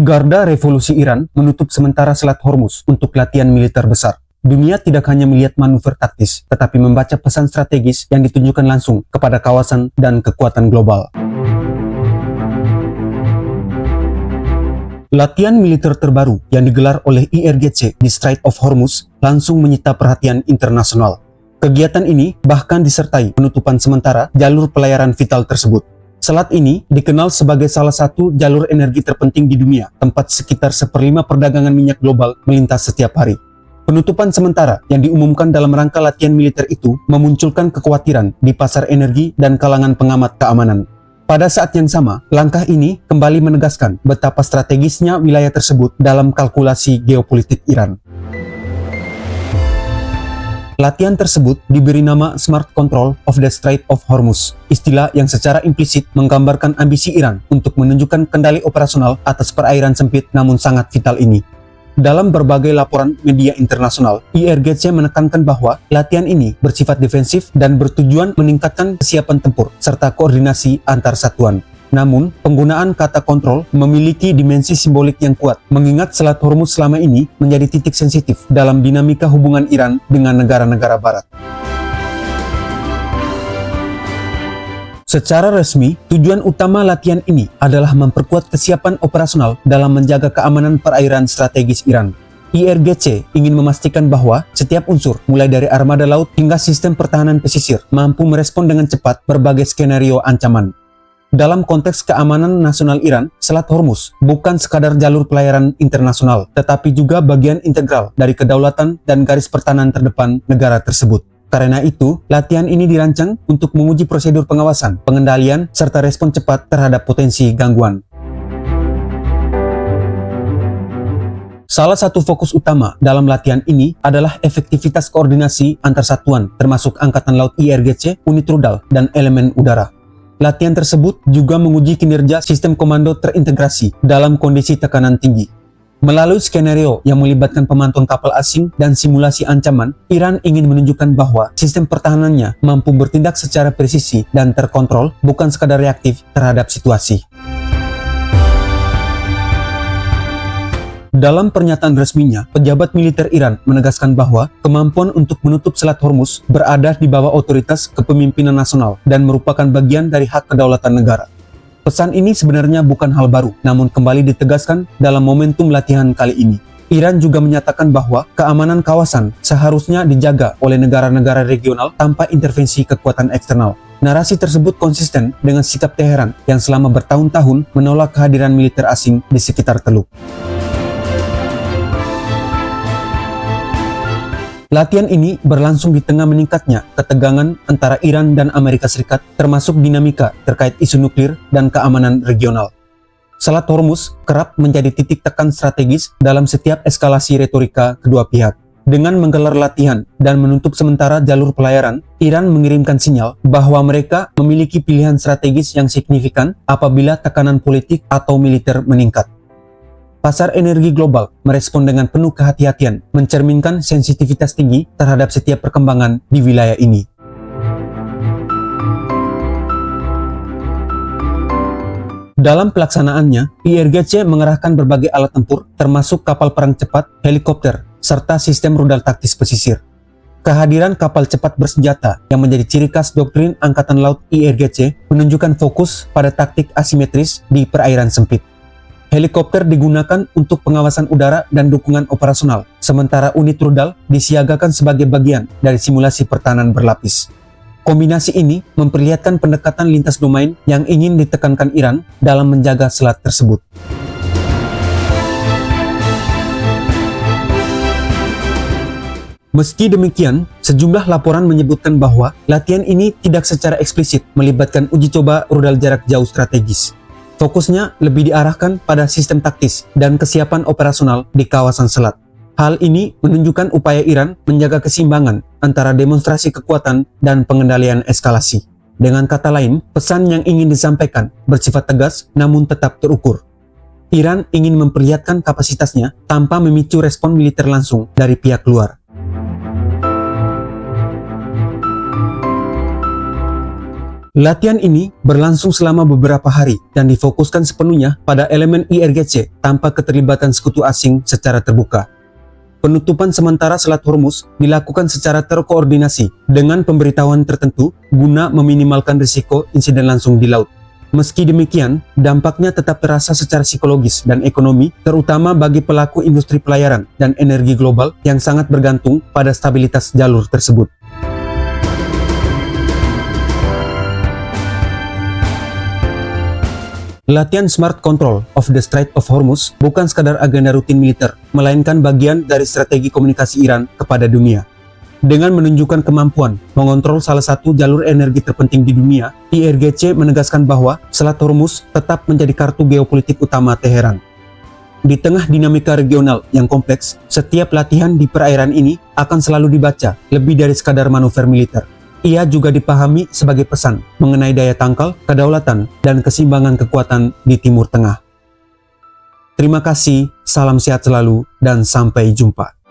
Garda Revolusi Iran menutup sementara Selat Hormuz untuk latihan militer besar. Dunia tidak hanya melihat manuver taktis, tetapi membaca pesan strategis yang ditunjukkan langsung kepada kawasan dan kekuatan global. Latihan militer terbaru yang digelar oleh IRGC di Strait of Hormuz langsung menyita perhatian internasional. Kegiatan ini bahkan disertai penutupan sementara jalur pelayaran vital tersebut. Selat ini dikenal sebagai salah satu jalur energi terpenting di dunia, tempat sekitar 1/5 perdagangan minyak global melintas setiap hari. Penutupan sementara yang diumumkan dalam rangka latihan militer itu memunculkan kekhawatiran di pasar energi dan kalangan pengamat keamanan. Pada saat yang sama, langkah ini kembali menegaskan betapa strategisnya wilayah tersebut dalam kalkulasi geopolitik Iran. Latihan tersebut diberi nama Smart Control of the Strait of Hormuz, istilah yang secara implisit menggambarkan ambisi Iran untuk menunjukkan kendali operasional atas perairan sempit namun sangat vital ini. Dalam berbagai laporan media internasional, IRGC menekankan bahwa latihan ini bersifat defensif dan bertujuan meningkatkan kesiapan tempur serta koordinasi antar satuan. Namun, penggunaan kata kontrol memiliki dimensi simbolik yang kuat, mengingat Selat Hormuz selama ini menjadi titik sensitif dalam dinamika hubungan Iran dengan negara-negara Barat. Secara resmi, tujuan utama latihan ini adalah memperkuat kesiapan operasional dalam menjaga keamanan perairan strategis Iran. IRGC ingin memastikan bahwa setiap unsur, mulai dari armada laut hingga sistem pertahanan pesisir, mampu merespon dengan cepat berbagai skenario ancaman. Dalam konteks keamanan nasional Iran, Selat Hormuz bukan sekadar jalur pelayaran internasional, tetapi juga bagian integral dari kedaulatan dan garis pertahanan terdepan negara tersebut. Karena itu, latihan ini dirancang untuk menguji prosedur pengawasan, pengendalian, serta respon cepat terhadap potensi gangguan. Salah satu fokus utama dalam latihan ini adalah efektivitas koordinasi antar satuan, termasuk Angkatan Laut IRGC, unit rudal, dan elemen udara. Latihan tersebut juga menguji kinerja sistem komando terintegrasi dalam kondisi tekanan tinggi. Melalui skenario yang melibatkan pemantauan kapal asing dan simulasi ancaman, Iran ingin menunjukkan bahwa sistem pertahanannya mampu bertindak secara presisi dan terkontrol, bukan sekadar reaktif terhadap situasi. Dalam pernyataan resminya, pejabat militer Iran menegaskan bahwa kemampuan untuk menutup Selat Hormuz berada di bawah otoritas kepemimpinan nasional dan merupakan bagian dari hak kedaulatan negara. Pesan ini sebenarnya bukan hal baru, namun kembali ditegaskan dalam momentum latihan kali ini. Iran juga menyatakan bahwa keamanan kawasan seharusnya dijaga oleh negara-negara regional tanpa intervensi kekuatan eksternal. Narasi tersebut konsisten dengan sikap Teheran yang selama bertahun-tahun menolak kehadiran militer asing di sekitar Teluk. Latihan ini berlangsung di tengah meningkatnya ketegangan antara Iran dan Amerika Serikat, termasuk dinamika terkait isu nuklir dan keamanan regional. Selat Hormuz kerap menjadi titik tekan strategis dalam setiap eskalasi retorika kedua pihak. Dengan menggelar latihan dan menutup sementara jalur pelayaran, Iran mengirimkan sinyal bahwa mereka memiliki pilihan strategis yang signifikan apabila tekanan politik atau militer meningkat. Pasar energi global merespon dengan penuh kehati-hatian, mencerminkan sensitivitas tinggi terhadap setiap perkembangan di wilayah ini. Dalam pelaksanaannya, IRGC mengerahkan berbagai alat tempur, termasuk kapal perang cepat, helikopter, serta sistem rudal taktis pesisir. Kehadiran kapal cepat bersenjata yang menjadi ciri khas doktrin Angkatan Laut IRGC menunjukkan fokus pada taktik asimetris di perairan sempit. Helikopter digunakan untuk pengawasan udara dan dukungan operasional, sementara unit rudal disiagakan sebagai bagian dari simulasi pertahanan berlapis. Kombinasi ini memperlihatkan pendekatan lintas domain yang ingin ditekankan Iran dalam menjaga selat tersebut. Meski demikian, sejumlah laporan menyebutkan bahwa latihan ini tidak secara eksplisit melibatkan uji coba rudal jarak jauh strategis. Fokusnya lebih diarahkan pada sistem taktis dan kesiapan operasional di kawasan selat. Hal ini menunjukkan upaya Iran menjaga keseimbangan antara demonstrasi kekuatan dan pengendalian eskalasi. Dengan kata lain, pesan yang ingin disampaikan bersifat tegas namun tetap terukur. Iran ingin memperlihatkan kapasitasnya tanpa memicu respon militer langsung dari pihak luar. Latihan ini berlangsung selama beberapa hari dan difokuskan sepenuhnya pada elemen IRGC tanpa keterlibatan sekutu asing secara terbuka. Penutupan sementara Selat Hormuz dilakukan secara terkoordinasi dengan pemberitahuan tertentu guna meminimalkan risiko insiden langsung di laut. Meski demikian, dampaknya tetap terasa secara psikologis dan ekonomi, terutama bagi pelaku industri pelayaran dan energi global yang sangat bergantung pada stabilitas jalur tersebut. Latihan Smart Control of the Strait of Hormuz bukan sekadar agenda rutin militer, melainkan bagian dari strategi komunikasi Iran kepada dunia. Dengan menunjukkan kemampuan mengontrol salah satu jalur energi terpenting di dunia, IRGC menegaskan bahwa Selat Hormuz tetap menjadi kartu geopolitik utama Teheran. Di tengah dinamika regional yang kompleks, setiap latihan di perairan ini akan selalu dibaca lebih dari sekadar manuver militer. Ia juga dipahami sebagai pesan mengenai daya tangkal, kedaulatan, dan keseimbangan kekuatan di Timur Tengah. Terima kasih, salam sehat selalu, dan sampai jumpa.